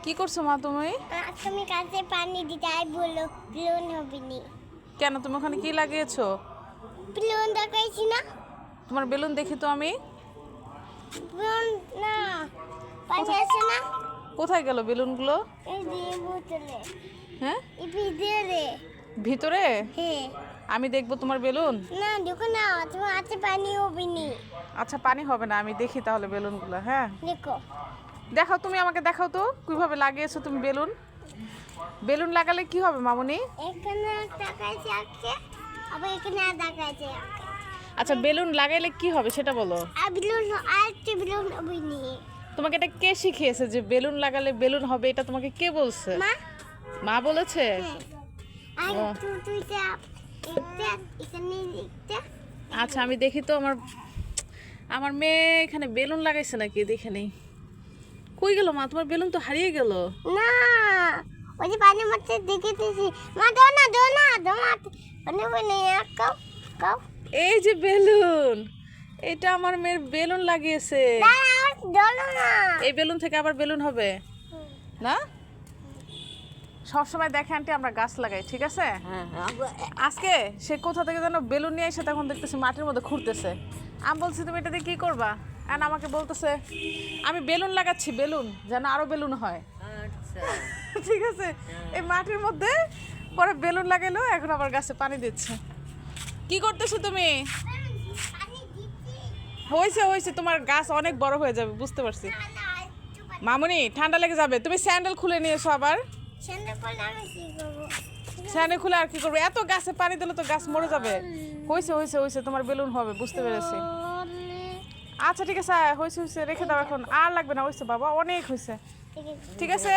কি করছো মা তুমি? তুমি কাছে পানি দিতে আই বলো বেলুন হবে নি। কেন তুমি ওখানে কি লাগিয়েছো? বেলুন দেখাইছি না? তোমার বেলুন দেখি তো আমি। বেলুন না পানি আছে না? কোথায় গেল বেলুনগুলো? এই দিয়ে বোতলে হ্যাঁ, এই ভিতরে। ভিতরে? হ্যাঁ আমি দেখবো তোমার বেলুন। না দেখো না তোমার হাতে পানি হবে নি। আচ্ছা, পানি হবে না, আমি দেখি তাহলে বেলুনগুলো। হ্যাঁ, দেখো দেখাও, তুমি আমাকে দেখাও তো কিভাবে লাগিয়েছো তুমি বেলুন। বেলুন লাগালে কি হবে মামুনি? এখানে দেখাইছে আছে আবার এখানে দেখাইছে। আচ্ছা, বেলুন লাগাইলে কি হবে সেটা বলো। আর বেলুন আর একটা বেলুন হবে নি। তোমাকে এটা কে শিখিয়েছে যে বেলুন লাগালে বেলুন হবে? এটা তোমাকে কে বলছে? মা মা বলেছে? আর ও। তুইটা একটা এখানে একটা। আচ্ছা, আমি দেখি তো আমার আমার মেয়ে এখানে বেলুন লাগাইছে নাকি, দেখে নেই। কই গেল মা? তোমার বেলুন তো হারিয়ে গেল। না ওই যে পানির মধ্যে দেখেতেছি। মা দাও না পানি পানি কাও কাও। এই যে বেলুন, এটা আমার মেয়ের বেলুন লাগিয়েছে। দাও না। এই বেলুন থেকে আবার বেলুন হবে না? সবসময় দেখে আন্টি আমরা গাছ লাগাই, ঠিক আছে? আজকে সে কোথা থেকে যেন বেলুন নিয়ে এসে তখন দেখতেছি মাটির মধ্যে খুঁড়তেছে। আমি বলছি তুমি এটা দিয়ে কি করবা? আর আমাকে বলতেছে আমি বেলুন লাগাচ্ছি, বেলুন যেন আরো বেলুন হয়। ঠিক আছে, এই মাটির মধ্যে পরে বেলুন লাগাইলো, এখন আবার গাছে পানি দিচ্ছে। কি করতেছো তুমি? হয়েছে হয়েছে, তোমার গাছ অনেক বড় হয়ে যাবে, বুঝতে পারছি। মামুনি ঠান্ডা লেগে যাবে, তুমি স্যান্ডেল খুলে নিয়ে এসো আবার। স্যান্ডেল খুলে আর কি করবে? এত গাছে পানি দিলে তো গাছ মরে যাবে। হয়েছে হয়েছে হয়েছে, তোমার বেলুন হবে, বুঝতে পেরেছি। আচ্ছা ঠিক আছে, হয়েছে হয়েছে, রেখে দাও এখন, আর লাগবে না। হয়েছে বাবা, অনেক হয়েছে, ঠিক আছে।